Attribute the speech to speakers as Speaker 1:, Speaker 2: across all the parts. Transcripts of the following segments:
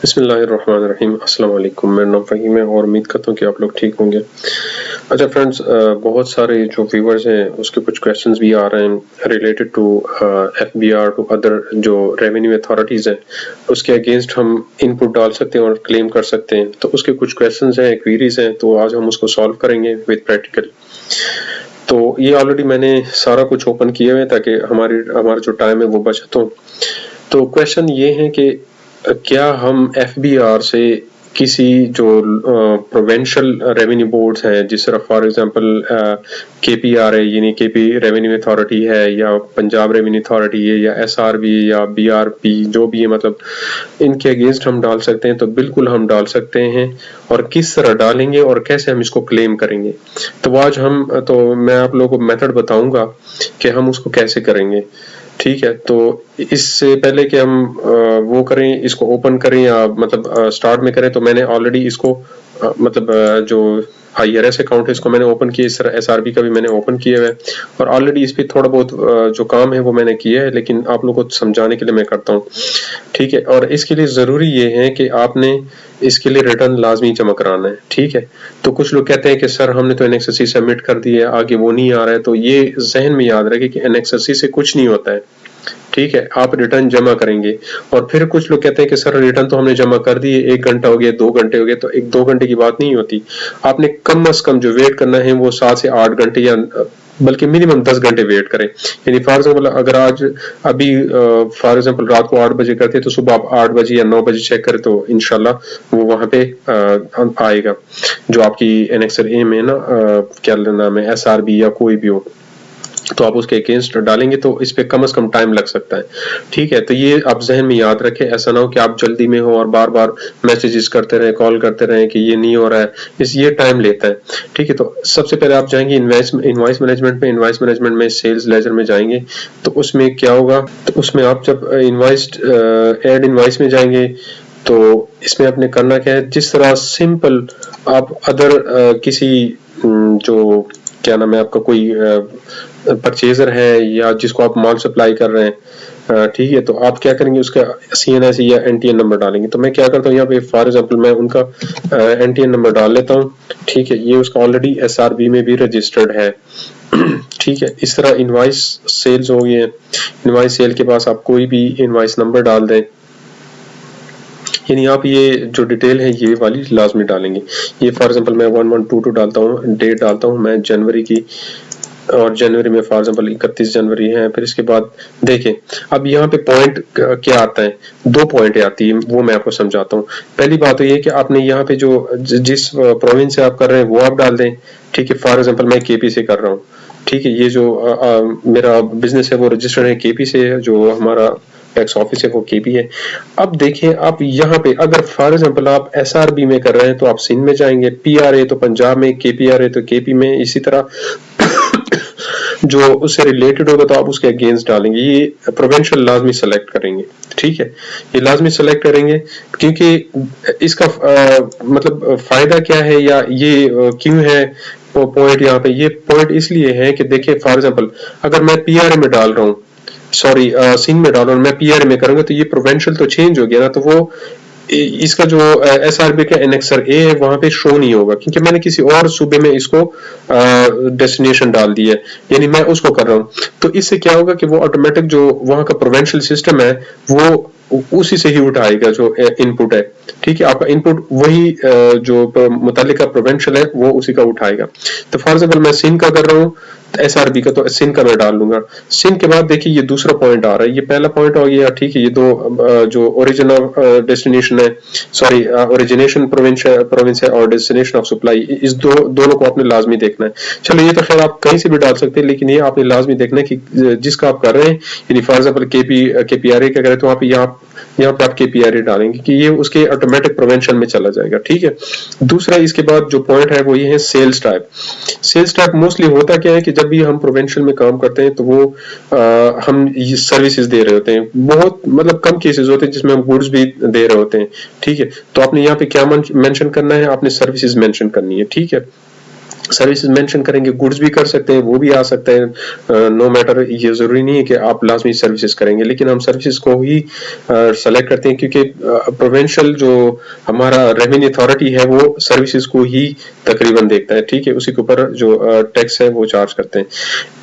Speaker 1: बिस्मिल्लाहिर्रहमानिर्रहीम। अस्सलाम वालेकुम। मेरा नाम फ़हीम है और उम्मीद करता हूँ कि आप लोग ठीक होंगे। अच्छा फ्रेंड्स, बहुत सारे जो व्यूवर्स हैं उसके कुछ क्वेश्चंस भी आ रहे हैं related to FBR to other जो रेवेन्यू अथॉरिटीज़ हैं, उसके अगेंस्ट हम इनपुट डाल सकते हैं और क्लेम कर सकते हैं। तो उसके कुछ क्वेश्चंस हैं, क्वेरीज हैं, तो आज हम उसको सॉल्व करेंगे विद प्रैक्टिकल। तो ये ऑलरेडी मैंने सारा कुछ ओपन किए हुए ताकि हमारा जो टाइम है वो बचत हो। तो क्वेश्चन ये है कि क्या हम एफबीआर से किसी जो प्रोविंशियल रेवेन्यू बोर्ड्स हैं, जिस तरह फॉर एग्जांपल केपीआर है यानी केपी रेवेन्यू अथॉरिटी है, या पंजाब रेवेन्यू अथॉरिटी है, या एसआरबी या बीआरपी जो भी है, मतलब इनके अगेंस्ट हम डाल सकते हैं? तो बिल्कुल हम डाल सकते हैं। और किस तरह डालेंगे और कैसे हम इसको क्लेम करेंगे, तो आज मैं आप लोगों को मेथड बताऊंगा कि हम उसको कैसे करेंगे। ठीक है, तो इससे पहले कि हम वो करें, इसको ओपन करें या मतलब स्टार्ट में करें, तो मैंने ऑलरेडी इसको जो IRS अकाउंट है इसको मैंने ओपन किया, इस तरह SRB का भी मैंने ओपन किया है और ऑलरेडी इस पे थोड़ा बहुत जो काम है वो मैंने किया है, लेकिन आप लोगों को समझाने के लिए मैं करता हूँ। ठीक है, और इसके लिए ज़रूरी ये है कि आपने इसके लिए रिटर्न लाजमी जमा कराना है। ठीक है, तो कुछ लोग कहते हैं कि सर हमने तो NXSC सबमिट कर दी है, आगे वो नहीं आ रहा है। तो ये जहन में याद रखें कि NXSC से कुछ नहीं होता है। ठीक है, आप रिटर्न जमा करेंगे। और फिर कुछ लोग कहते हैं कि सर रिटर्न तो हमने जमा कर दी है, 1 घंटा हो गया, 2 घंटे हो गए। तो 1-2 घंटे की बात नहीं होती। आपने कम से कम जो वेट करना है वो 7 से 8 घंटे या बल्कि मिनिमम 10 घंटे वेट करें। यानी फॉर एग्जाम्पल अगर आज अभी फॉर एग्जाम्पल रात को 8 बजे करते हैं, तो सुबह आप 8 बजे या 9 बजे चेक करें, तो इंशाल्लाह वो वहां पे आएगा जो आपकी NXL-M है ना, क्या नाम है, SRB या कोई भी हो, तो आप उसके अगेंस्ट डालेंगे तो इस पे कम से कम टाइम लग सकता है। ठीक है, तो ये आप जहन में याद रखें। ऐसा ना हो कि आप जल्दी में हो और बार बार मैसेजेस करते रहे, कॉल करते रहे कि ये नहीं हो रहा है, ये टाइम लेता है। ठीक है, तो सबसे पहले आप जाएंगे इनवॉइस मैनेजमेंट में। इनवॉइस मैनेजमेंट में सेल्स लेजर में जाएंगे, तो उसमें क्या होगा, तो उसमें आप जब ऐड इनवॉइस में जाएंगे, तो इसमें आपने करना क्या है, जिस तरह सिंपल आप अदर किसी जो क्या नाम है आपका, कोई परचेजर है या जिसको आप माल सप्लाई कर रहे हैं, ठीक है, तो आप क्या करेंगे, उसका CNS या NTN नंबर डालेंगे। तो मैं क्या करता हूँ यहाँ पे फॉर एग्जांपल मैं उनका NTN नंबर डाल लेता हूँ। ठीक है, ये उसका ऑलरेडी SRB में भी रजिस्टर्ड है। ठीक है, इस तरह इनवॉइस सेल्स हो गई है। इनवॉइस सेल के पास आप कोई भी इनवॉइस नंबर डाल दें, यानी आप ये जो डिटेल है ये वाली लाजमी डालेंगे। ये फॉर एग्जांपल मैं 1122 डालता हूँ, डेट डालता हूँ मैं जनवरी की, और जनवरी में फॉर एग्जांपल 31 जनवरी है। फिर इसके बाद देखें, अब यहाँ पे पॉइंट क्या आता है, 2 पॉइंट आती है, वो मैं आपको समझाता हूँ। पहली बात तो ये कि आपने यहाँ पे जो जिस प्रोविंस से आप कर रहे हैं वो आप डाल दें। ठीक है, फॉर एग्जांपल मैं KP से कर रहा हूँ। ठीक है, ये जो मेरा बिजनेस है वो रजिस्टर्ड है KP से, जो हमारा टैक्स ऑफिस है वो KP है। अब देखें, आप यहाँ पे अगर फॉर एग्जांपल आप SRB में कर रहे हैं तो आप सिंध में जाएंगे, PRA तो पंजाब में, KPRA तो KP में, इसी तरह जो उससे रिलेटेड होगा तो आप उसके अगेंस्ट डालेंगे। ये प्रोविंशियल लाजमी सेलेक्ट करेंगे। ठीक है, ये लाजमी सेलेक्ट करेंगे क्योंकि इसका मतलब फायदा क्या है या ये क्यों है पॉइंट यहाँ पे। ये पॉइंट इसलिए है कि देखिए फॉर एग्जांपल अगर मैं PRA में डाल रहा हूँ, सॉरी सिंध में डाल रहा हूँ, मैं PRA में करूंगा, तो ये प्रोविंशियल तो चेंज हो गया ना, तो वो इसका जो SRB का एनेक्सर A है वहां पे शो नहीं होगा क्योंकि मैंने किसी और सूबे में इसको डेस्टिनेशन डाल दी है, यानी मैं उसको कर रहा हूँ। तो इससे क्या होगा कि वो ऑटोमेटिक जो वहां का प्रोविंशियल सिस्टम है वो उसी से ही उठाएगा जो इनपुट है। ठीक है, आपका इनपुट वही जो मुतालिका प्रोविंशियल है वो उसी का उठाएगा। तो फॉर एग्जाम्पल मैं सिंध का कर रहा हूँ SRB का, तो सिंध का मैं डाल लूंगा। सिंध के बाद देखिए ये दूसरा पॉइंट आ रहा है, ये पहला पॉइंट हो गया। ठीक है, ये दो जो ओरिजिनल डेस्टिनेशन है, सॉरी ओरिजिनेशन प्रोविंस है और डेस्टिनेशन ऑफ सप्लाई, इस दोनों को आपने लाजमी देखना है। चलो ये तो खैर आप कहीं से भी डाल सकते हैं, लेकिन ये आपने लाजमी देखना है कि जिसका आप कर रहे हैं, यानी फॉर एग्जाम्पल KPRA का करें तो आप यहाँ पे आप KPRA डालेंगे कि ये उसके ऑटोमेटिक प्रोवेंशन में चला जाएगा। ठीक है, दूसरा इसके बाद जो पॉइंट है वो ये है sales type. Sales type mostly होता क्या है कि जब भी हम प्रोवेंशन में काम करते हैं तो वो हम सर्विसेज दे रहे होते हैं, बहुत मतलब कम केसेस होते हैं जिसमें हम गुड्स भी दे रहे होते हैं। ठीक है, तो आपने यहाँ पे क्या मेंशन करना है, आपने सर्विसेज मेंशन करनी है। ठीक है, सर्विसेज मेंशन करेंगे, गुड्स भी कर सकते हैं, वो भी आ सकता है, नो मैटर, ये जरूरी नहीं है कि आप लाजमी सर्विसेज करेंगे, लेकिन हम सर्विसेज को ही सेलेक्ट करते हैं क्योंकि प्रोविंशियल जो हमारा रेवेन्यू अथॉरिटी है वो सर्विसेज को ही तकरीबन देखता है, ठीक है, उसी के ऊपर जो टैक्स है वो चार्ज करते हैं।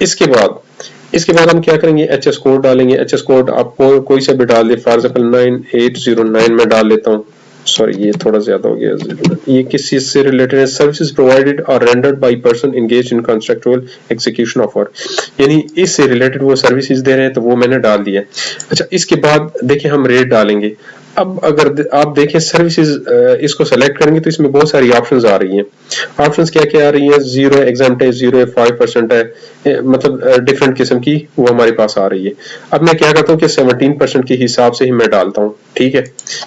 Speaker 1: इसके बाद हम क्या करेंगे, एचएस कोड डालेंगे। एचएस कोड आप कोई सा भी डाल दे, फॉर एग्जाम्पल 9809 में डाल लेता हूँ, सॉरी ये थोड़ा ज्यादा हो गया, ये किस चीज से रिलेटेड है, सर्विसेज प्रोवाइडेड और rendered by person engaged in contractual execution of work, यानी इससे रिलेटेड वो सर्विसेज दे रहे हैं, तो वो मैंने डाल दिया। अच्छा, इसके बाद देखिए हम रेट डालेंगे। अब अगर आप देखें सर्विसेज इसको सेलेक्ट करेंगे तो इसमें बहुत सारी ऑप्शंस आ रही हैं। ऑप्शंस क्या क्या आ रही हैं, 0 एग्जाम्प्ट है, 0 है, 5% है, मतलब डिफरेंट किस्म की वो हमारे पास आ रही है। अब मैं क्या करता हूँ कि 17% के हिसाब से ही मैं डालता हूँ, ठीक है,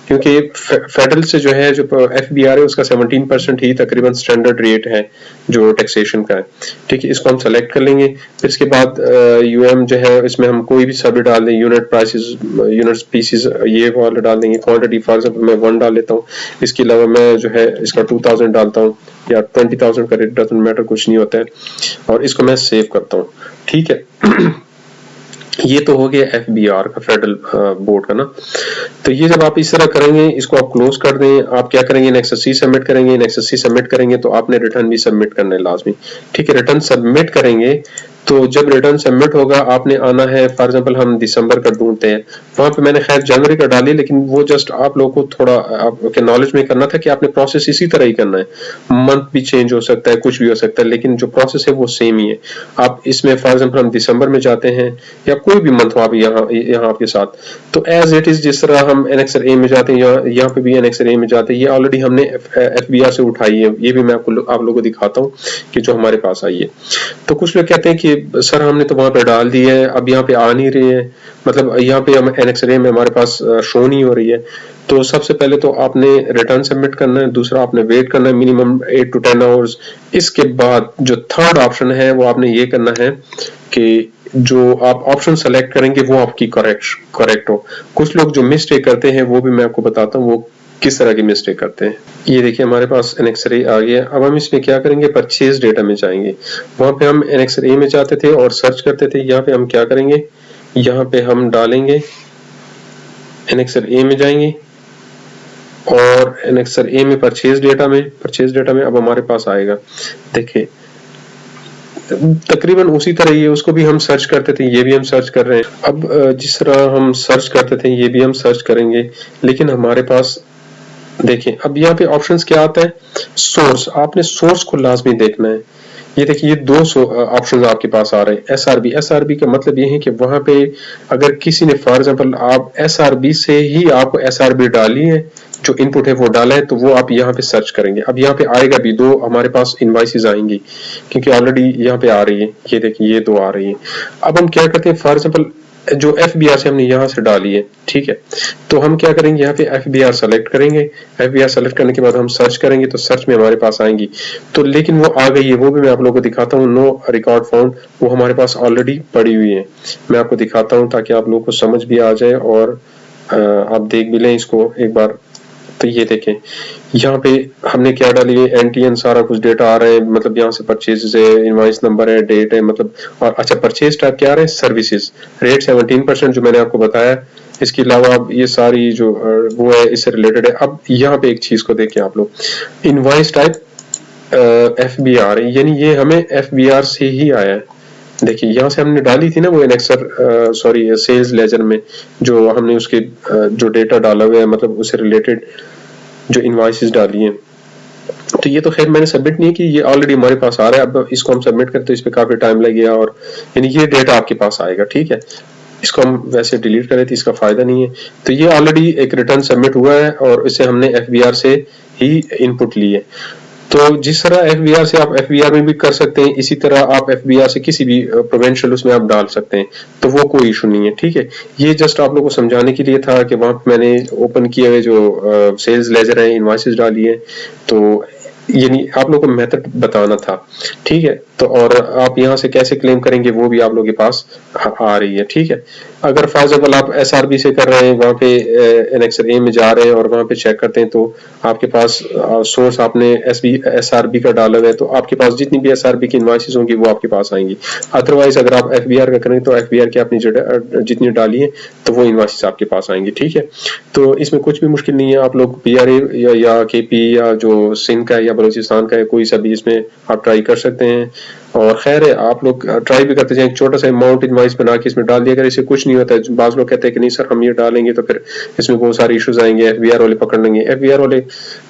Speaker 1: क्योंकि फेडरल से जो है, जो FBR है उसका 17% ही तकरीबन स्टैंडर्ड रेट है जो टैक्सेशन का है, ठीक है। इसको हम सेलेक्ट कर लेंगे। फिर इसके बाद UM जो है इसमें हम कोई भी सभी डाल दें, यूनिट प्राइसेस, यूनिट स्पीसीज, ये वाला डाल देंगे। क्वांटिटी फॉर एग्जाम्पल मैं 1 डाल लेता हूँ। इसके अलावा मैं जो है इसका 2000 डालता हूँ या 20,000 का, रेट डजंट मैटर, कुछ नहीं होता है, और इसको मैं सेव करता हूँ, ठीक है। ये तो हो गया FBR का, फेडरल बोर्ड का ना। तो ये जब आप इस तरह करेंगे, इसको आप क्लोज कर दें, आप क्या करेंगे, NXSC सबमिट करेंगे। NXSC सबमिट करेंगे तो आपने रिटर्न भी सबमिट करना है लाजमी, ठीक है। रिटर्न सबमिट करेंगे तो जब रिटर्न सबमिट होगा आपने आना है, फॉर एग्जांपल हम दिसंबर का ढूंढते हैं, वहां पे मैंने खैर जनवरी का डाली, लेकिन वो जस्ट आप लोगों को थोड़ा आपके नॉलेज में करना था कि आपने प्रोसेस इसी तरह ही करना है। मंथ भी चेंज हो सकता है, कुछ भी हो सकता है, लेकिन जो प्रोसेस है वो सेम ही है। आप इसमें फॉर एग्जांपल हम दिसंबर में जाते हैं या कोई भी मंथ हो आप यहाँ आपके साथ, तो एज इट इज जिस तरह हम एनेक्सर ए में जाते हैं, यहाँ पे भी एनेक्सर ए में जाते हैं, ये ऑलरेडी हमने FBR से उठाई है। ये भी मैं आप लोगों को दिखाता हूँ कि जो हमारे पास आई है। तो कुछ लोग कहते हैं कि सर हमने तो वहां पे डाल दी है, अब यहाँ पे आ नहीं रही है, मतलब यहाँ पे हम एनेक्सर ए में हमारे पास शो नहीं हो रही है। तो सबसे पहले तो आपने रिटर्न सबमिट करना है, दूसरा आपने वेट करना है मिनिमम 8 to 10 आवर्स। इसके बाद जो थर्ड ऑप्शन है वो आपने ये करना है कि जो आप ऑप्शन सेलेक्ट करेंगे वो आपकी करेक्ट हो। कुछ लोग जो मिस्टेक करते हैं वो भी मैं आपको बताता हूँ वो किस तरह की मिस्टेक करते हैं। ये देखिए हमारे पास एनेक्सर ए आ गया। अब हम इसमें क्या करेंगे, परचेज डेटा में जाएंगे। वहां पे हम एनेक्सर ए में जाते थे और सर्च करते थे। यहाँ पे हम क्या करेंगे, यहाँ पे हम डालेंगे एनेक्सर ए में जाएंगे और एनेक्सर ए में परचेज डेटा में अब हमारे पास आएगा। देखिए तकरीबन उसी तरह ये उसको भी हम सर्च करते थे, ये भी हम सर्च कर रहे हैं। अब जिस तरह हम सर्च करते थे ये भी हम सर्च करेंगे, लेकिन हमारे पास देखिए अब यहाँ पे ऑप्शंस क्या आता है, सोर्स। आपने सोर्स को लाजमी देखना है। ये देखिए ये दो ऑप्शंस आपके पास आ रहे हैं। SRB का मतलब ये है कि वहां पे अगर किसी ने फॉर एग्जांपल आप SRB से ही आपको SRB डाली है, जो इनपुट है वो डाला है, तो वो आप यहाँ पे सर्च करेंगे। अब यहाँ पे आएगा भी, दो हमारे पास इनवाइसेस आएंगी क्योंकि ऑलरेडी यहाँ पे आ रही है। ये देखिए ये दो आ रही है। अब हम क्या करते हैं, फॉर एग्जांपल जो FBR से हमने यहाँ से डाली है, ठीक है, तो हम क्या करेंगे, यहाँ पे FBR सेलेक्ट करेंगे। FBR सेलेक्ट करने के बाद हम सर्च करेंगे तो सर्च में हमारे पास आएंगी। तो लेकिन वो आ गई है, वो भी मैं आप लोगों को दिखाता हूँ। नो रिकॉर्ड फाउंड, वो हमारे पास ऑलरेडी पड़ी हुई है। मैं आपको दिखाता हूँ ताकि आप लोगों को समझ भी आ जाए और आप देख भी लें इसको एक बार। तो ये देखें यहाँ पे हमने क्या डाली है, NTN सारा कुछ डेटा आ रहा है, मतलब यहाँ से परचेज है, इनवॉइस नंबर है, डेट है, मतलब। और अच्छा पर्चेज टाइप क्या आ रहा है, सर्विसेज, रेट 17% जो मैंने आपको बताया। इसके अलावा अब ये सारी जो वो है इससे रिलेटेड है। अब यहाँ पे एक चीज को देखें आप लोग, इनवॉइस टाइप FBR, यानी ये हमें FBR से ही आया है। देखिए यहाँ से हमने डाली थी ना वो एनेक्सर सॉरी सेल्स लेजर में, जो हमने उसके जो डेटा डाला हुआ है, मतलब उससे रिलेटेड जो इनवॉइसेस डाली हैं। तो ये तो खैर मैंने सबमिट नहीं की, ये ऑलरेडी हमारे पास आ रहा है। अब इसको हम सबमिट करते तो इस पे काफी टाइम लगेगा, और यानी ये डेटा आपके पास आएगा, ठीक है। इसको हम वैसे डिलीट करें तो इसका फायदा नहीं है। तो ये ऑलरेडी एक रिटर्न सबमिट हुआ है और इसे हमने FBR से ही इनपुट ली है। तो जिस तरह FBR से आप FBR में भी कर सकते हैं, इसी तरह आप FBR से किसी भी प्रोविंशियल उसमें आप डाल सकते हैं, तो वो कोई इशू नहीं है, ठीक है। ये जस्ट आप लोगों को समझाने के लिए था कि वहां मैंने ओपन किए हुए जो सेल्स लेजर है, इनवॉइसेस डाली है, तो यानी आप लोगों को मेथड बताना था, ठीक है। तो और आप यहाँ से कैसे क्लेम करेंगे वो भी आप लोगों के पास आ रही है, ठीक है। अगर फॉर एग्जाम्पल आप SRB से कर रहे हैं, वहाँ पे एनेक्सर ए में जा रहे हैं और वहाँ पे चेक करते हैं तो आपके पास सोर्स आपने SRB का डाला हुआ है, तो आपके पास जितनी भी SRB की इनवॉइसेस होंगी वो आपके पास आएंगी। अदरवाइज अगर आप FBR का करें तो FBR की आपने जितनी डाली है तो वो इनवॉइसेस आपके पास आएंगी। ठीक है, तो इसमें कुछ भी मुश्किल नहीं है। आप लोग PRA या KP या जो सिंध का है या बलूचिस्तान का है, कोई सा भी इसमें आप ट्राई कर सकते हैं। और खैर है, आप लोग ट्राई भी करते जाएं, एक छोटा सा अमाउंट इनवॉइस बना के इसमें डाल दिया अगर, इससे कुछ नहीं होता है। बाज लोग कहते हैं कि नहीं सर हम ये डालेंगे तो फिर इसमें बहुत सारे इश्यूज आएंगे, FBR वाले पकड़ लेंगे। FBR वाले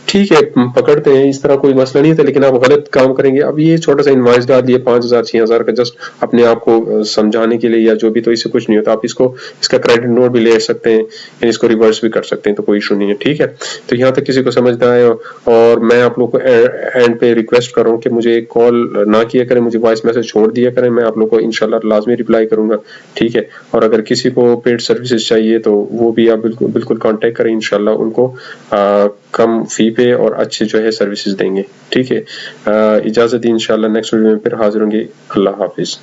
Speaker 1: ठीक है पकड़ते हैं, इस तरह कोई मसला नहीं था, लेकिन आप गलत काम करेंगे। अब ये छोटा सा इनवॉइस डाल दिए 5,000 6,000 का, जस्ट अपने आप को समझाने के लिए या जो भी, तो इससे कुछ नहीं होता। आप इसको इसका क्रेडिट नोट भी ले सकते हैं, इसको रिवर्स भी कर सकते हैं, तो कोई इशू नहीं है। ठीक है, तो यहाँ तक किसी को समझ ना आए और मैं आप लोग को एंड पे रिक्वेस्ट कर रहा हूँ कि मुझे कॉल ना किया करें, मुझे वॉइस मैसेज छोड़ दिया करें, मैं आप लोग को इंशाल्लाह लाजमी रिप्लाई करूंगा। ठीक है, और अगर किसी को पेड सर्विसेज चाहिए तो वो भी आप बिल्कुल कांटेक्ट करें, इंशाल्लाह उनको कम फी पे और अच्छे जो है सर्विसेज देंगे। ठीक है, इजाजत दी, इंशाल्लाह नेक्स्ट वीडियो में फिर हाजिर होंगे। अल्लाह हाफिज।